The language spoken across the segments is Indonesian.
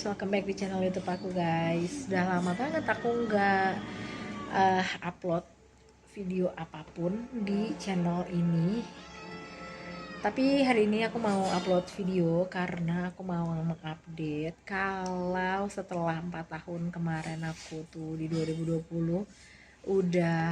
guys, welcome back di channel YouTube aku guys. Udah lama banget aku nggak upload video apapun di channel ini. Tapi hari ini aku mau upload video karena aku mau mengupdate kalau setelah 4 tahun kemarin aku tuh di 2020 udah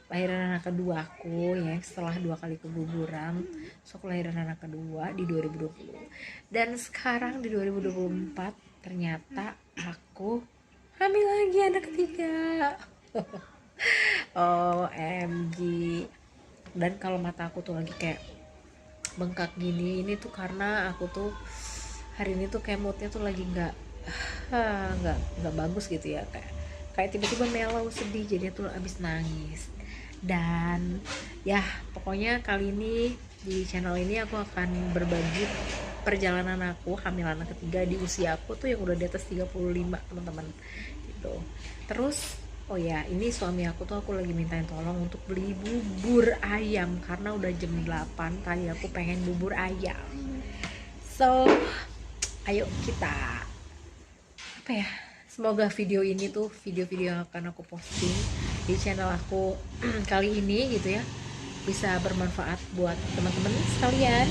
lahiran anak kedua aku ya, setelah 2 kali keguguran. So aku lahiran anak kedua di 2020 dan sekarang di 2024 ternyata aku hamil lagi anak ketiga. OMG. Dan kalau mata aku tuh lagi kayak bengkak gini, ini tuh karena aku tuh hari ini tuh kayak moodnya tuh lagi nggak bagus gitu ya, kayak tiba-tiba mellow, sedih, jadi tuh abis nangis. Dan ya pokoknya kali ini di channel ini aku akan berbagi perjalanan aku hamil anak ketiga di usia aku tuh yang udah di atas 35 teman-teman gitu. Terus oh ya, ini suami aku tuh aku lagi mintain tolong untuk beli bubur ayam karena udah jam 8 tadi aku pengen bubur ayam. So ayo kita apa ya, semoga video ini tuh video-video yang akan aku posting di channel aku kali ini gitu ya bisa bermanfaat buat teman-teman sekalian.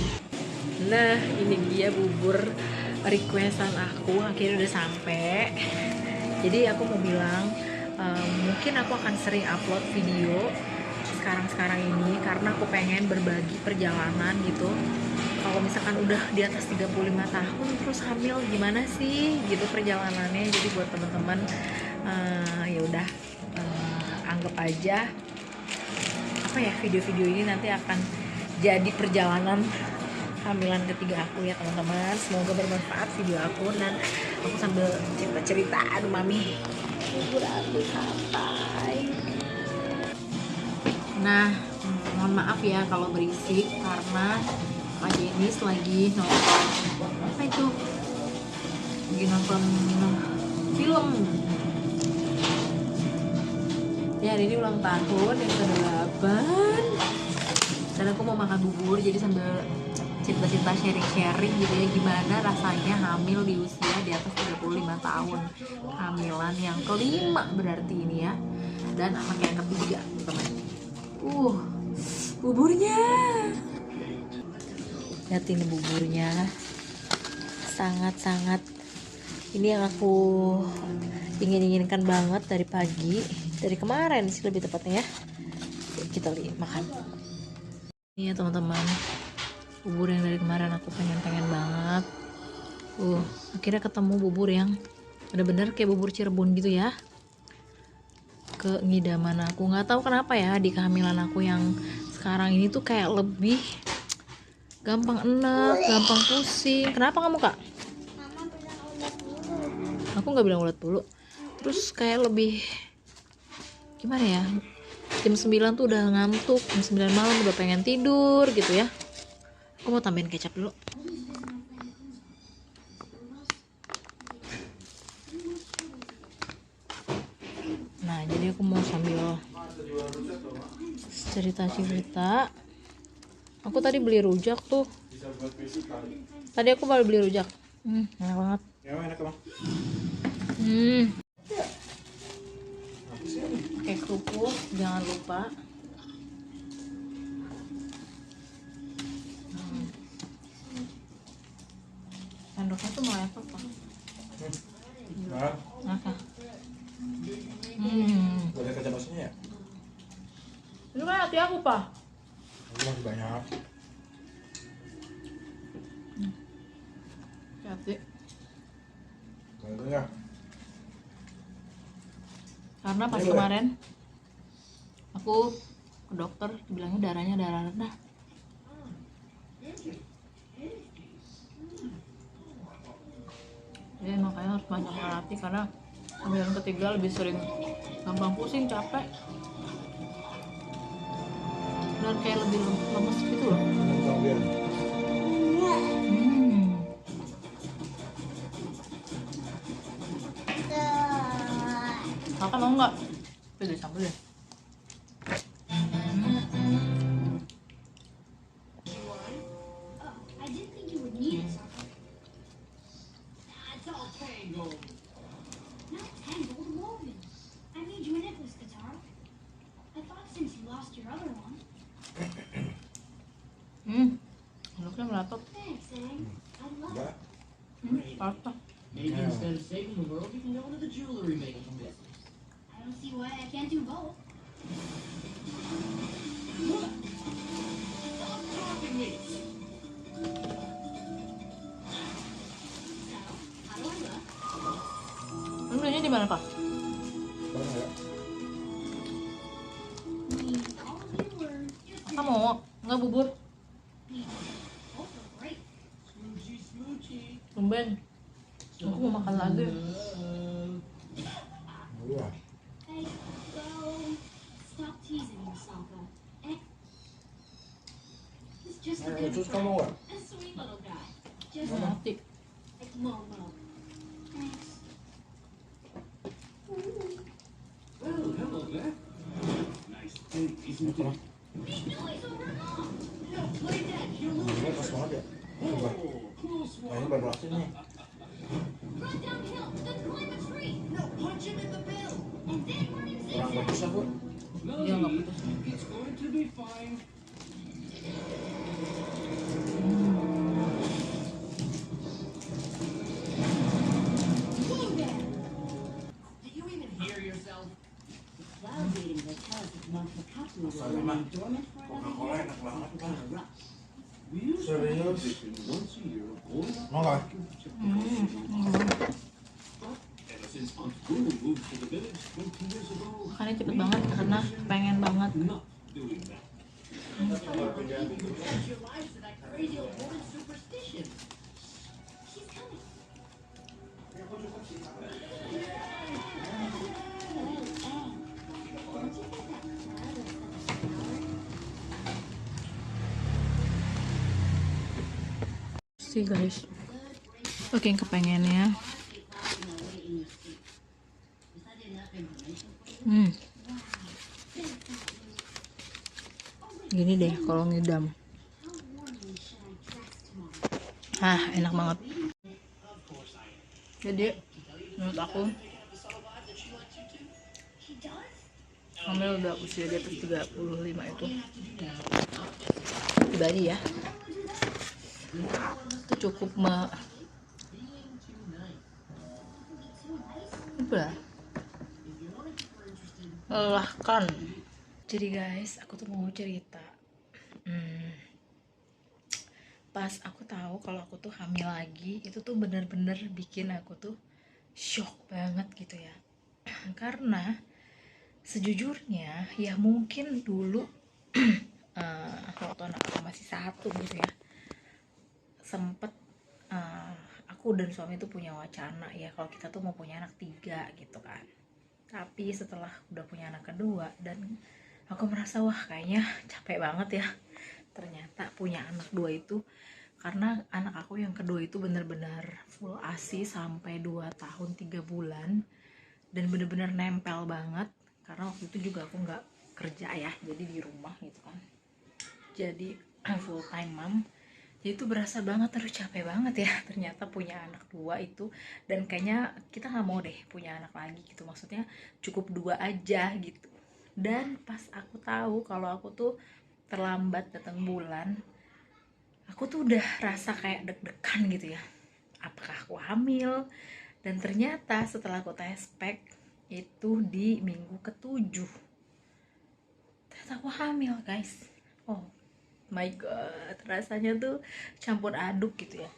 Nah ini dia bubur requestan aku, akhirnya udah sampai. Jadi aku mau bilang mungkin aku akan sering upload video sekarang ini karena aku pengen berbagi perjalanan gitu. Kalau misalkan udah di atas 35 tahun terus hamil gimana sih gitu perjalanannya. Jadi buat teman-teman ya udah anggap aja apa ya, video-video ini nanti akan jadi perjalanan hamilan ketiga aku ya teman-teman. Semoga bermanfaat video aku dan aku sambil cerita-cerita. Aduh mami, bubur aku sampai. Nah mohon maaf ya kalau berisik karena Kak Jenis lagi nonton apa itu, lagi nonton film ya. Hari ini ulang tahun yang ke-8 dan aku mau makan bubur, jadi sambil cerita-cerita sharing gitu ya gimana rasanya hamil di usia di atas 35 tahun, hamilan yang kelima berarti ini ya, dan anak yang ketiga teman. Buburnya lihat ini, buburnya sangat-sangat ini yang aku inginkan banget dari pagi, dari kemarin sih lebih tepatnya ya. Kita lihat makan ini ya teman-teman, bubur yang dari kemarin aku pengen banget. Akhirnya ketemu bubur yang bener-bener kayak bubur Cirebon gitu ya. Keidaman aku, nggak tahu kenapa ya di kehamilan aku yang sekarang ini tuh kayak lebih gampang enak, gampang pusing. Kenapa kamu kak? Aku nggak bilang ulet bulu. Terus kayak lebih gimana ya, jam 9 tuh udah ngantuk, jam 9 malam udah pengen tidur gitu ya. Aku mau tambahin kecap dulu. Nah jadi aku mau sambil cerita. Aku tadi beli rujak tuh. Tadi aku baru beli rujak. Enak banget. Pakai kerupuk, jangan lupa. Sendoknya tuh melepot pak. Boleh kerja maksudnya ya? Itu kan hati aku pak. Itu masih banyak. Hati. Tunggu ya. Karena pas kemarin aku ke dokter bilangnya darahnya darah rendah. Jadi makanya harus banyak hati karena hamilan ketiga lebih sering gampang pusing, capek, dan kayak lebih lemes gitu loh. Kakak mau nggak? Pilih sambal ya. jewelry making business. I don't see why I can't do both. What? Stop talking me! So, how do I look? Lu belinya di mana, Pak? Banyak ya. Me, all of you were just Kamu mau? Enggak bubur? me. Both look great. Smoochy, smoochy. Tumben. Aku mau makan lagi. Iya. Hey, so stop teasing yourself. He's just a good Terus friend. kamu nggak? A sweet little guy. Just Mati. like Momo. Thanks. Well, hello there. Nice thing, isn't it? Make noise over mom. No, play that, you Ini little... pas banget ya. Coba. Oh, close Nah ini one. baru asin nih. Run downhill, then climb a tree, No, punch him in the bill. and then run in Kurang zigzag. bagus aku. No Iya, nggak need. putus. It's going to be fine. Whoa there! Do you even hear yourself? The cloud reading that tells us Montefort will Masalah mah. remain dormant for Coca-Cola another year. enak banget It's kan. erupts. We used to have a Serius? tradition once a year of going up Mau nggak? ever since Aunt Boo moved to the village 20 years ago. Makannya cepet banget karena pengen banget. Not doing that. Set your lives to that crazy old woman's superstition. She's coming. Don't you think that cloud is such a flower? Sih guys, saking kepengennya. Gini deh kalau ngidam. Enak banget. Jadi menurut aku Amel udah usia di atas 35 itu pribadi ya, itu cukup melelahkan. Jadi guys, aku tuh mau cerita. Pas aku tahu kalau aku tuh hamil lagi, itu tuh bener-bener bikin aku tuh shock banget gitu ya. Karena sejujurnya ya mungkin dulu waktu anak aku masih satu gitu ya, sempet aku dan suami tuh punya wacana ya kalau kita tuh mau punya anak 3 gitu kan. Tapi setelah udah punya anak kedua dan aku merasa wah kayaknya capek banget ya ternyata punya anak 2 itu, karena anak aku yang kedua itu benar-benar full ASI sampai 2 tahun 3 bulan dan benar-benar nempel banget, karena waktu itu juga aku nggak kerja ya, jadi di rumah gitu kan, jadi full time mom. Jadi itu berasa banget, terus capek banget ya ternyata punya anak 2 itu, dan kayaknya kita nggak mau deh punya anak lagi gitu, maksudnya cukup 2 aja gitu. Dan pas aku tahu kalau aku tuh terlambat datang bulan, aku tuh udah rasa kayak deg-degan gitu ya, apakah aku hamil. Dan ternyata setelah aku tes pack itu di minggu ke-7 ternyata aku hamil guys. Oh my god, rasanya tuh campur aduk gitu ya.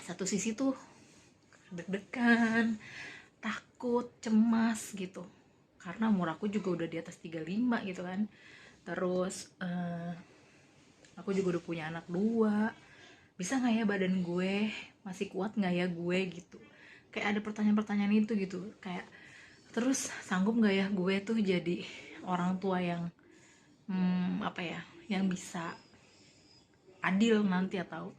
Satu sisi tuh deg-degan, takut, cemas gitu, karena umur aku juga udah di atas 35 gitu kan. Terus aku juga udah punya anak 2, bisa nggak ya badan gue, masih kuat nggak ya gue gitu, kayak ada pertanyaan-pertanyaan itu gitu, kayak terus sanggup nggak ya gue tuh jadi orang tua yang yang bisa adil nanti, atau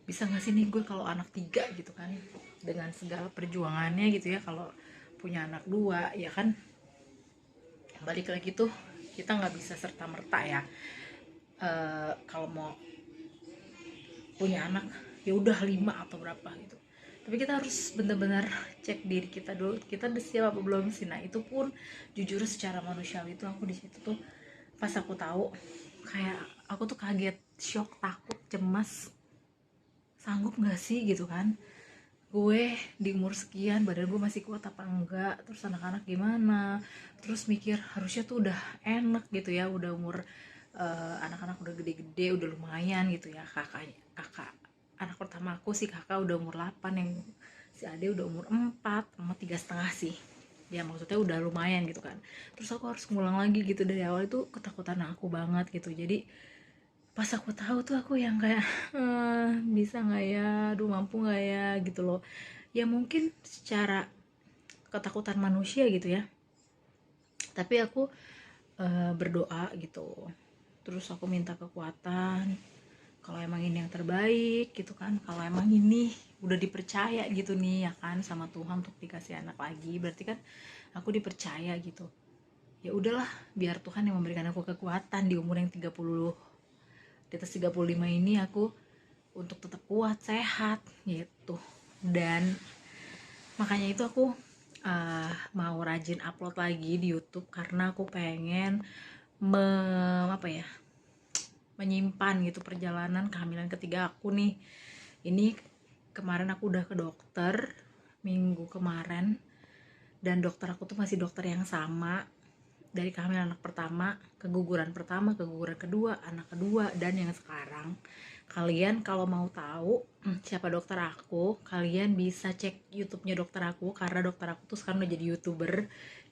bisa nggak sih nih gue kalau anak 3 gitu kan, dengan segala perjuangannya gitu ya. Kalau punya anak 2 ya kan balik lagi tuh kita nggak bisa serta merta ya, kalau mau punya anak ya udah 5 atau berapa gitu, tapi kita harus benar-benar cek diri kita dulu, kita udah siap apa belum sih. Nah itu pun jujur secara manusiawi itu aku di situ tuh pas aku tahu kayak aku tuh kaget, shock, takut, cemas, sanggup nggak sih gitu kan. gue di umur sekian badan gue masih kuat apa enggak, terus anak-anak gimana, terus mikir harusnya tuh udah enak gitu ya, udah umur anak-anak udah gede-gede, udah lumayan gitu ya. Kakak anak pertama aku sih kakak udah umur 8, yang si Ade udah umur 4 sama 3,5 sih ya, maksudnya udah lumayan gitu kan. Terus aku harus ngulang lagi gitu dari awal, itu ketakutan aku banget gitu. Jadi pas aku tahu tuh aku yang kayak bisa nggak ya, aduh mampu nggak ya gitu loh ya. Mungkin secara ketakutan manusia gitu ya, tapi aku berdoa gitu, terus aku minta kekuatan kalau emang ini yang terbaik gitu kan, kalau emang ini udah dipercaya gitu nih ya kan sama Tuhan untuk dikasih anak lagi, berarti kan aku dipercaya gitu. Ya udahlah, biar Tuhan yang memberikan aku kekuatan di umur yang 30, di atas 35 ini, aku untuk tetap kuat, sehat gitu. Dan makanya itu aku mau rajin upload lagi di YouTube, karena aku pengen menyimpan gitu perjalanan kehamilan ketiga aku nih. Ini kemarin aku udah ke dokter minggu kemarin, dan dokter aku tuh masih dokter yang sama dari kehamilan anak pertama, keguguran pertama, keguguran kedua, anak kedua, dan yang sekarang. Kalian kalau mau tahu siapa dokter aku, kalian bisa cek YouTube-nya dokter aku, karena dokter aku tuh sekarang udah jadi YouTuber,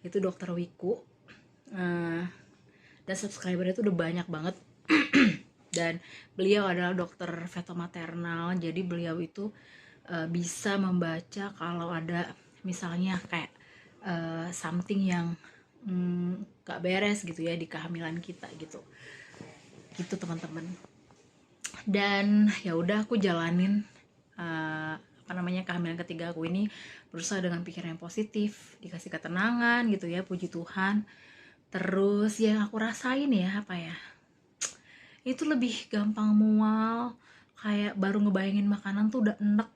itu dokter Wiku. Dan subscribernya tuh udah banyak banget. Dan beliau adalah dokter vetomaternal, jadi beliau itu bisa membaca kalau ada misalnya kayak something yang gak beres gitu ya di kehamilan kita gitu teman-teman. Dan ya udah aku jalanin kehamilan ketiga aku ini, berusaha dengan pikiran yang positif, dikasih ketenangan gitu ya, puji Tuhan. Terus yang aku rasain ya itu lebih gampang mual, kayak baru ngebayangin makanan tuh udah enek.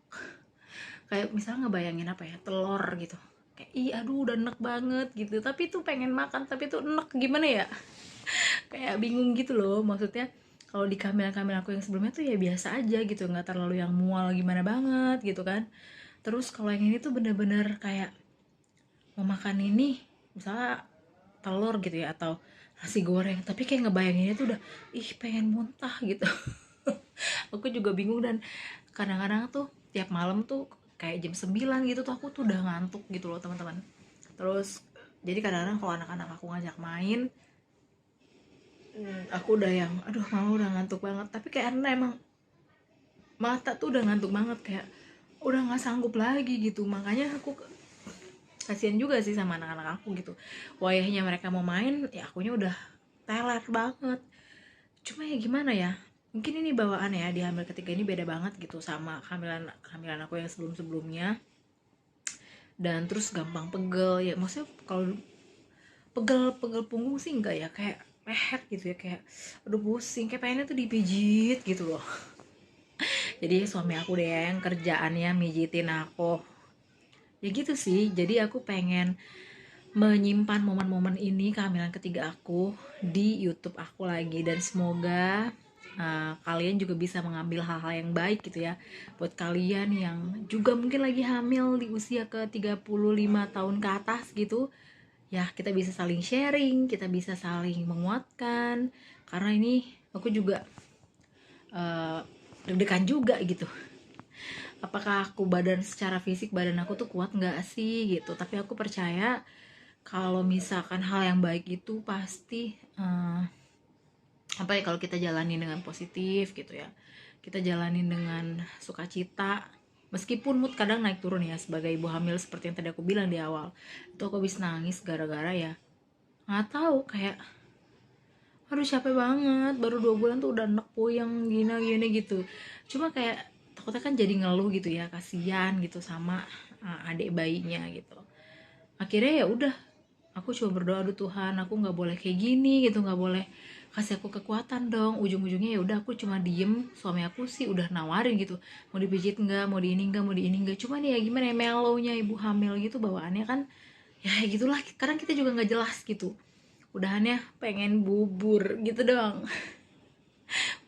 Kayak misalnya ngebayangin telur gitu, kayak aduh udah enek banget gitu, tapi tuh pengen makan tapi tuh enek, gimana ya, kayak bingung gitu loh. Maksudnya kalau di kehamilan aku yang sebelumnya tuh ya biasa aja gitu, nggak terlalu yang mual gimana banget gitu kan. Terus kalau yang ini tuh bener-bener kayak mau makan ini misalnya telur gitu ya, atau nasi goreng, tapi kayak ngebayanginnya tuh udah pengen muntah gitu. Aku juga bingung, dan kadang-kadang tuh tiap malam tuh kayak jam 9 gitu tuh aku tuh udah ngantuk gitu loh teman-teman. Terus jadi kadang-kadang kalau anak-anak aku ngajak main, aku udah yang aduh mama udah ngantuk banget, tapi kayak emang mata tuh udah ngantuk banget, kayak udah nggak sanggup lagi gitu. Makanya aku kasihan juga sih sama anak-anak aku gitu, wayahnya mereka mau main ya akunya udah teler banget. Cuma ya gimana ya, mungkin ini bawaan ya, di hamil ketiga ini beda banget gitu sama kehamilan aku yang sebelum-sebelumnya. Dan terus gampang pegel ya, maksudnya kalau pegel punggung sih enggak ya, kayak leher gitu ya, kayak aduh pusing, kayak pengennya tuh dipijit gitu loh. Jadi suami aku deh yang kerjaannya mijitin aku ya gitu sih. Jadi aku pengen menyimpan momen-momen ini kehamilan ketiga aku di YouTube aku lagi, dan semoga kalian juga bisa mengambil hal-hal yang baik gitu ya, buat kalian yang juga mungkin lagi hamil di usia ke 35 tahun ke atas gitu ya. Kita bisa saling sharing, kita bisa saling menguatkan, karena ini aku juga deg-degan juga gitu, apakah aku secara fisik badan aku tuh kuat nggak sih gitu. Tapi aku percaya kalau misalkan hal yang baik itu pasti kalau kita jalanin dengan positif gitu ya, kita jalanin dengan sukacita, meskipun mood kadang naik turun ya. Sebagai ibu hamil seperti yang tadi aku bilang di awal, itu aku habis nangis gara-gara ya nggak tahu, kayak aduh capek banget, baru 2 bulan tuh udah enek puyeng gini gitu. Cuma kayak takutnya kan jadi ngeluh gitu ya, kasihan gitu sama adik bayinya gitu. Akhirnya ya udah, aku cuma berdoa, aduh Tuhan aku nggak boleh kayak gini gitu, nggak boleh, kasih aku kekuatan dong. Ujung-ujungnya ya udah aku cuma diem. Suami aku sih udah nawarin gitu, mau dipijit nggak, mau di ini nggak. Cuman ya gimana ya, mellownya ibu hamil gitu bawaannya kan ya gitulah. Kadang kita juga nggak jelas gitu, udahannya pengen bubur gitu dong.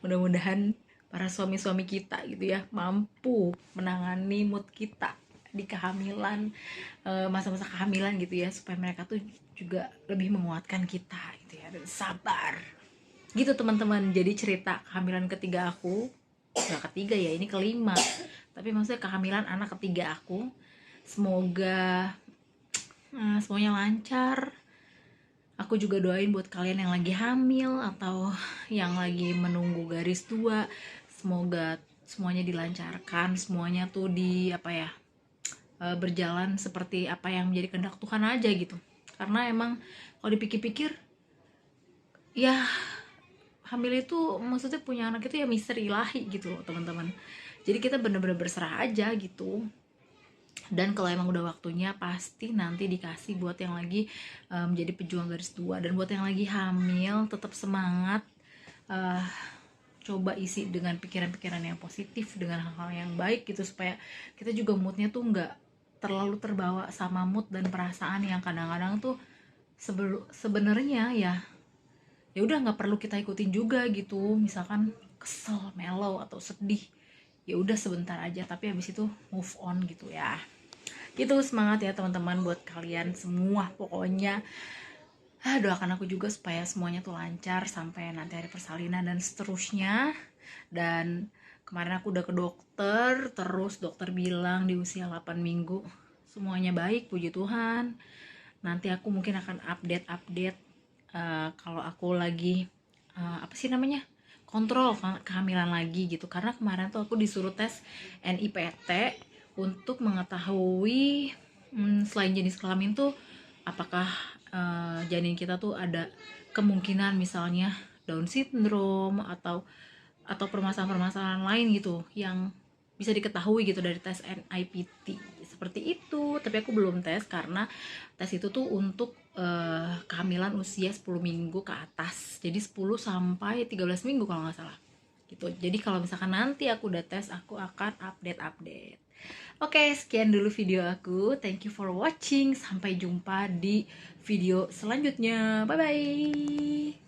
Mudah-mudahan para suami-suami kita gitu ya mampu menangani mood kita di kehamilan, masa-masa kehamilan gitu ya, supaya mereka tuh juga lebih menguatkan kita gitu ya, dan sabar gitu teman-teman. Jadi cerita kehamilan ketiga aku, nggak ketiga ya, ini kelima, tapi maksudnya kehamilan anak ketiga aku, semoga semuanya lancar. Aku juga doain buat kalian yang lagi hamil atau yang lagi menunggu garis 2, semoga semuanya dilancarkan, semuanya tuh berjalan seperti apa yang menjadi kehendak Tuhan aja gitu. Karena emang kalau dipikir-pikir ya, hamil itu maksudnya punya anak itu ya misteri ilahi gitu loh teman-teman. Jadi kita bener-bener berserah aja gitu. Dan kalau emang udah waktunya pasti nanti dikasih buat yang lagi menjadi pejuang garis 2. Dan buat yang lagi hamil tetap semangat, coba isi dengan pikiran-pikiran yang positif, dengan hal-hal yang baik gitu, supaya kita juga moodnya tuh nggak terlalu terbawa sama mood dan perasaan yang kadang-kadang tuh sebenarnya ya udah nggak perlu kita ikutin juga gitu. Misalkan kesel, mellow atau sedih, ya udah sebentar aja, tapi habis itu move on gitu ya. Gitu, semangat ya teman-teman buat kalian semua pokoknya. Doakan aku juga supaya semuanya tuh lancar sampai nanti hari persalinan dan seterusnya. Dan kemarin aku udah ke dokter, terus dokter bilang di usia 8 minggu semuanya baik, puji Tuhan. Nanti aku mungkin akan update kalau aku lagi kontrol kehamilan lagi gitu. Karena kemarin tuh aku disuruh tes NIPT untuk mengetahui selain jenis kelamin tuh apakah janin kita tuh ada kemungkinan misalnya Down syndrome atau permasalahan-permasalahan lain gitu yang bisa diketahui gitu dari tes NIPT seperti itu. Tapi aku belum tes karena tes itu tuh untuk kehamilan usia 10 minggu ke atas, jadi 10 sampai 13 minggu kalau nggak salah gitu. Jadi kalau misalkan nanti aku udah tes, aku akan update. Oke, sekian dulu video aku. Thank you for watching. Sampai jumpa di video selanjutnya. Bye bye.